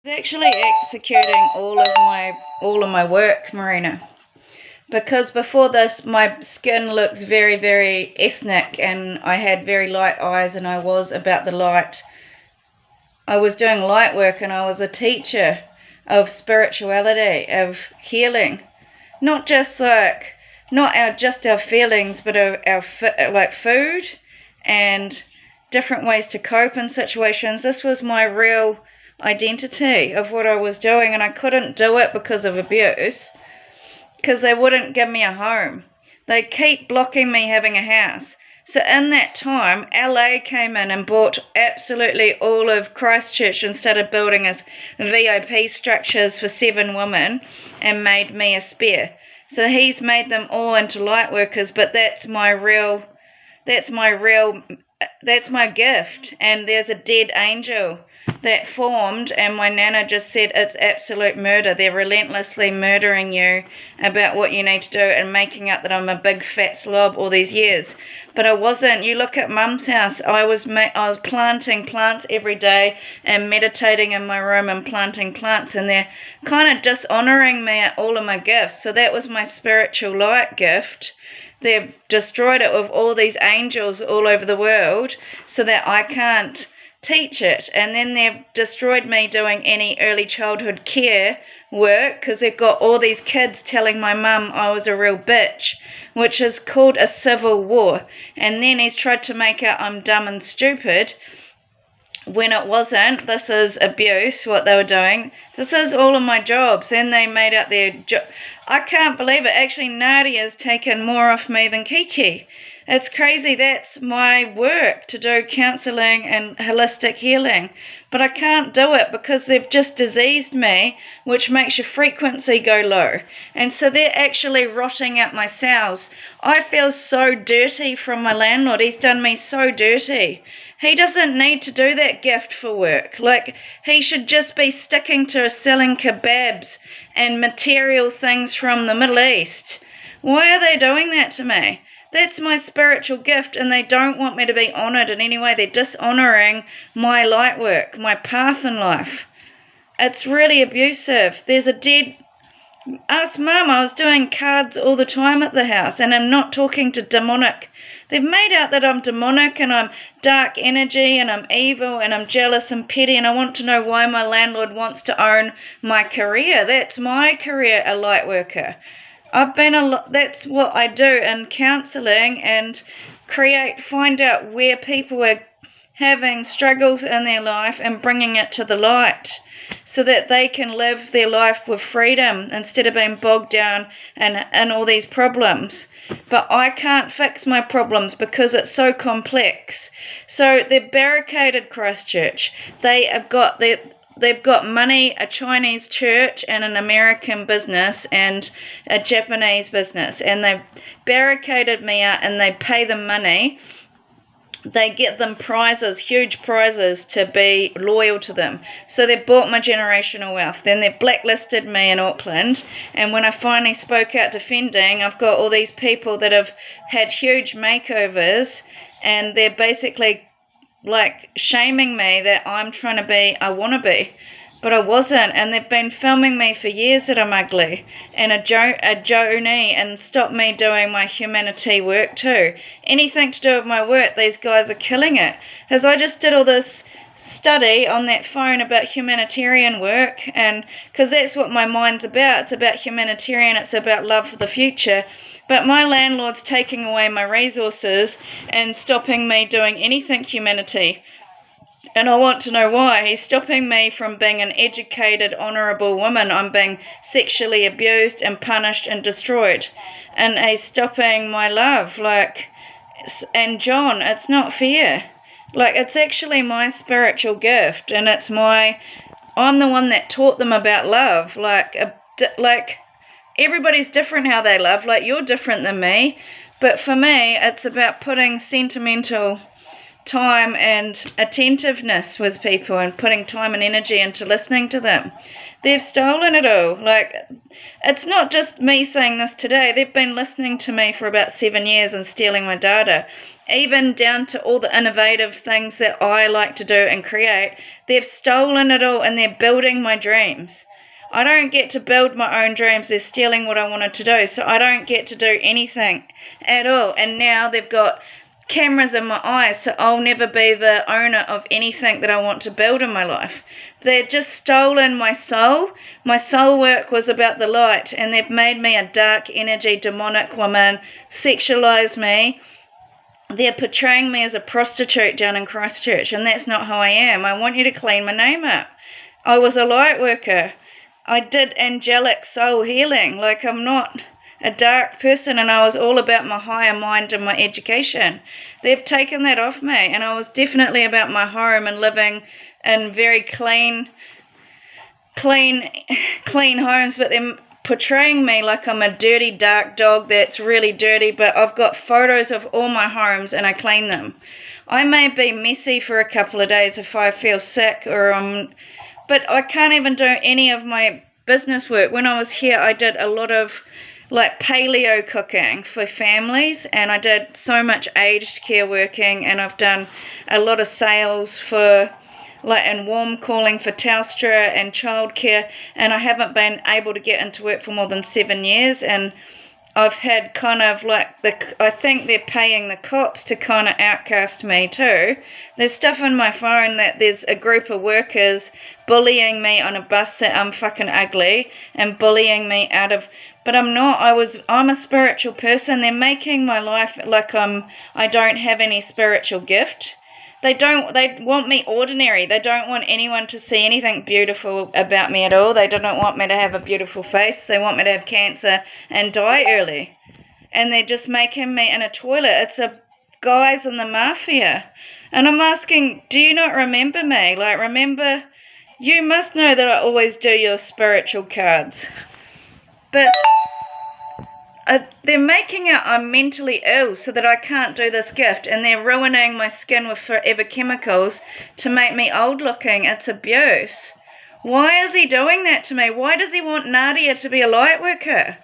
was actually executing all of my work, Marina. Because before this, my skin looks very, very ethnic, and I had very light eyes, and I was about the light. I was doing light work, and I was a teacher of spirituality, of healing, not just just our feelings, but our like food and different ways to cope in situations. This was my real identity of what I was doing, and I couldn't do it because of abuse, because they wouldn't give me a home. They keep blocking me having a house. So in that time, LA came in and bought absolutely all of Christchurch and started building us VIP structures for 7 women and made me a spare. So he's made them all into light workers, but that's my gift. And there's a dead angel that formed, and my nana just said it's absolute murder. They're relentlessly murdering you about what you need to do and making up that I'm a big fat slob all these years. But I wasn't. You look at Mum's house, I was planting plants every day and meditating in my room and planting plants, and they're kind of dishonouring me at all of my gifts. So that was my spiritual light gift. They've destroyed it with all these angels all over the world so that I can't teach it. And then they've destroyed me doing any early childhood care work, because they've got all these kids telling my mum I was a real bitch, which is called a civil war. And then he's tried to make out I'm dumb and stupid when it wasn't. This is abuse, what they were doing. This is all of my jobs, and they made out their I can't believe it. Actually, Nadia's taken more off me than Kiki. It's crazy. That's my work, to do counselling and holistic healing. But I can't do it because they've just diseased me, which makes your frequency go low. And so they're actually rotting out my cells. I feel so dirty from my landlord. He's done me so dirty. He doesn't need to do that gift for work. Like, he should just be sticking to selling kebabs and material things from the Middle East. Why are they doing that to me? That's my spiritual gift, and they don't want me to be honoured in any way. They're dishonouring my light work, my path in life. It's really abusive. There's a dead... Ask Mum, I was doing cards all the time at the house, and I'm not talking to demonic. They've made out that I'm demonic and I'm dark energy and I'm evil and I'm jealous and petty, and I want to know why my landlord wants to own my career. That's my career, a light worker. That's what I do in counselling, and find out where people are having struggles in their life and bringing it to the light so that they can live their life with freedom instead of being bogged down in all these problems. But I can't fix my problems because it's so complex. So they've barricaded Christchurch. They've got money, a Chinese church and an American business and a Japanese business, and they've barricaded me out, and they pay them money. They get them prizes, huge prizes, to be loyal to them. So they've bought my generational wealth. Then they've blacklisted me in Auckland. And when I finally spoke out defending, I've got all these people that have had huge makeovers, and they're basically like shaming me that I'm trying to be, I want to be, but I wasn't. And they've been filming me for years that I'm ugly and a Joni, and stopped me doing my humanity work too. Anything to do with my work, these guys are killing it. Because I just did all this study on that phone about humanitarian work, and because that's what my mind's about. It's about humanitarian, it's about love for the future. But my landlord's taking away my resources and stopping me doing anything humanity. And I want to know why. He's stopping me from being an educated, honourable woman. I'm being sexually abused and punished and destroyed. And he's stopping my love. And John, it's not fair. It's actually my spiritual gift, and I'm the one that taught them about love. Everybody's different how they love. You're different than me. But for me, it's about putting sentimental time and attentiveness with people and putting time and energy into listening to them. They've stolen it all. Like, it's not just me saying this today. They've been listening to me for about 7 years and stealing my data. Even down to all the innovative things that I like to do and create. They've stolen it all and they're building my dreams. I don't get to build my own dreams. They're stealing what I wanted to do. So I don't get to do anything at all. And now they've got cameras in my eyes, so I'll never be the owner of anything that I want to build in my life. They've just stolen my soul. My soul work was about the light, and they've made me a dark energy, demonic woman, sexualized me. They're portraying me as a prostitute down in Christchurch, and that's not how I am. I want you to clean my name up. I was a light worker. I did angelic soul healing. Like, I'm not a dark person, and I was all about my higher mind and my education. They've taken that off me, and I was definitely about my home and living in very clean homes, but they're portraying me like I'm a dirty, dark dog that's really dirty, but I've got photos of all my homes, and I clean them. I may be messy for a couple of days if I feel sick, but I can't even do any of my business work. When I was here, I did a lot of like paleo cooking for families, and I did so much aged care working, and I've done a lot of sales for like and warm calling for Telstra and childcare, and I haven't been able to get into work for more than 7 years, and I've had kind of like I think they're paying the cops to kind of outcast me too. There's stuff on my phone that there's a group of workers bullying me on a bus that I'm fucking ugly and bullying me out of, but I'm not. I'm a spiritual person. They're making my life like I don't have any spiritual gift. They want me ordinary. They don't want anyone to see anything beautiful about me at all. They don't want me to have a beautiful face. They want me to have cancer and die early. And they're just making me in a toilet. It's the guys in the mafia. And I'm asking, do you not remember me? Like, remember, you must know that I always do your spiritual cards. But they're making it I'm mentally ill so that I can't do this gift, and they're ruining my skin with forever chemicals to make me old looking. It's abuse. Why is he doing that to me? Why does he want Nadia to be a light worker?